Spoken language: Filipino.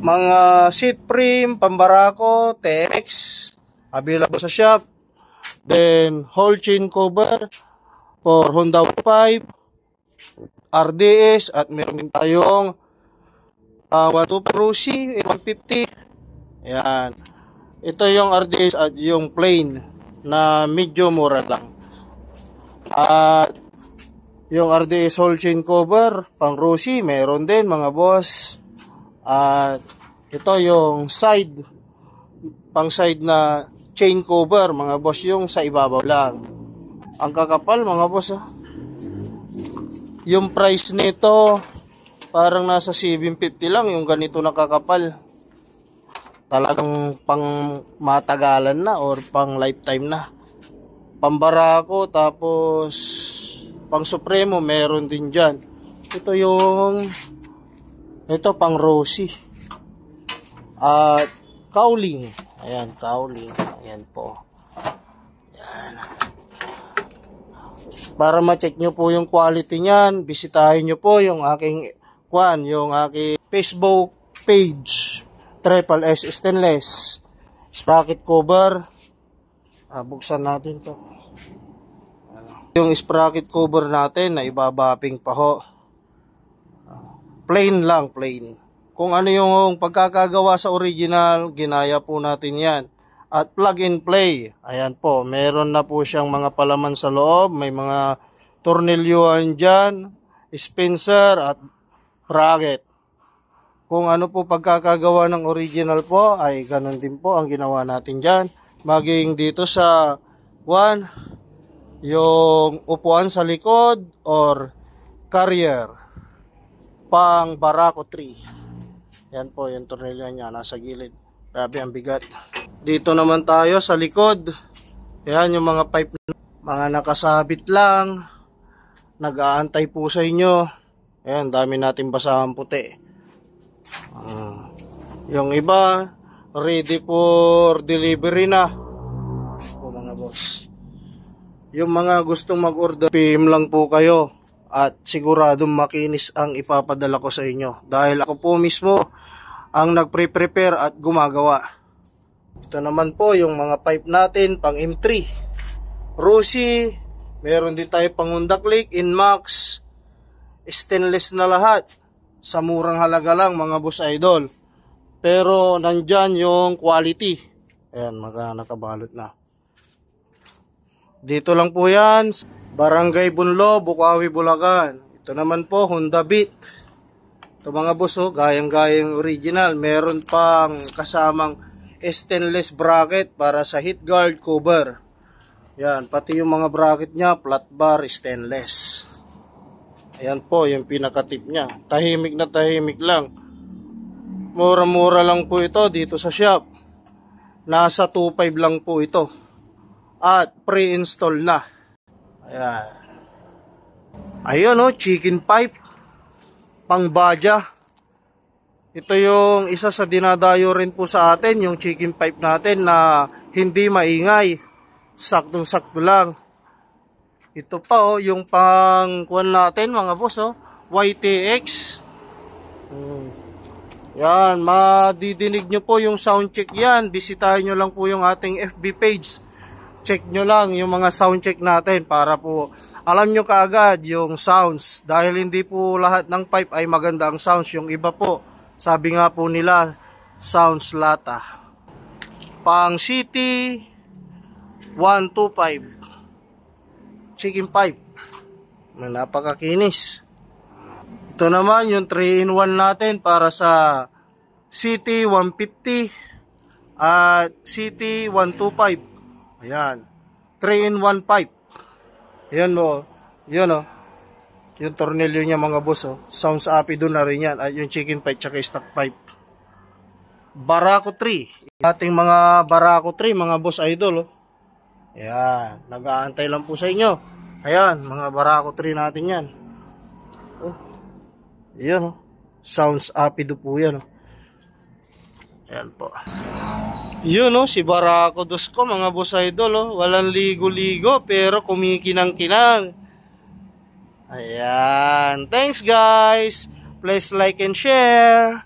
Mga seat frame, pambarako, TX, available sa shop. Then, whole chain cover for Honda 5, RDS, at meron din tayong 125 Rossi 150. Ayan. Ito yung RDS at yung plain na medyo mura lang. At yung RDS whole chain cover, pang Rossi, meron din mga boss. At ito yung side, pang side na chain cover mga boss, yung sa ibabaw lang. Ang kakapal mga boss Yung price nito parang nasa 750 lang yung ganito na kakapal. Talagang pang matagalan na or pang lifetime na. Pambarako, tapos pang Supremo meron din dyan. Ito pang Rossi at cowling. Ayan, cowling. Ayan po. Ayan. Para ma-check nyo po yung quality nyan, bisitahin nyo po yung aking Facebook page, Triple S Stainless sprocket cover. Buksan natin to. Yung sprocket cover natin na ibabaping pa ho. Plain lang, plain. Kung ano yung pagkakagawa sa original, ginaya po natin yan. At plug and play. Ayan po, meron na po siyang mga palaman sa loob. May mga tornilyuhan dyan, dispenser at bracket. Kung ano po pagkakagawa ng original po, ay ganun din po ang ginawa natin dyan. Maging dito sa yung upuan sa likod or carrier pang Barako 3. Yan po yung tornilyo niya nasa gilid. Grabe ang bigat. Dito naman tayo sa likod. Yan yung mga pipe, mga nakasabit lang, nag-aantay po sa inyo. Ayan, dami natin basahang puti. Yung iba ready for delivery na po mga boss. Yung mga gustong mag-order, PM lang po kayo at siguradong makinis ang ipapadala ko sa inyo dahil ako po mismo ang nagpre-prepare at gumagawa. Ito naman po yung mga pipe natin pang M3 Rossi, meron din tayo pang Honda Click, Inmax, stainless na lahat sa murang halaga lang mga boss idol, pero nandyan yung quality. Ayan, nakabalot na. Dito lang po yan, Barangay Bunlo, Bukawi, Bulacan. Ito naman po, Honda Beat. Ito mga boss, gayang-gayang original. Meron pang kasamang stainless bracket para sa heat guard cover. Yan, pati yung mga bracket nya, flat bar, stainless. Ayan po, yung pinaka-tip nya. Tahimik na tahimik lang. Mura-mura lang po ito dito sa shop. Nasa 2.5 lang po ito. At pre-install na. Ayan. Ayun chicken pipe. Pang Baja. Ito yung isa sa dinadayo rin po sa atin, yung chicken pipe natin na hindi maingay. Saktong-sakto lang. Ito pa yung pang natin mga boss YTX. Yan, madidinig nyo po yung sound check yan. Bisitahin nyo lang po yung ating FB page. Check nyo lang yung mga sound check natin para po alam nyo kaagad yung sounds. Dahil hindi po lahat ng pipe ay maganda ang sounds. Yung iba po, sabi nga po nila, sounds lata. Pang City 125 chicken pipe na napakakinis. Ito naman yung 3-in-1 natin para sa City 150 at City 125. Ayan, 3-in-1 pipe. Ayan yun yung tornilyo niya mga boss sounds happy doon na rin yan. At yung chicken pipe tsaka stock pipe. Barako 3, ating mga Barako 3 mga boss idol ayan, nag-aantay lang po sa inyo. Ayan, mga Barako 3 natin yan. Ayan sounds happy do po yan ayan po. Yun si Barako 2 ko mga boss idol walang ligo-ligo pero kumikinang-kinang. Ayan, thanks guys, please like and share.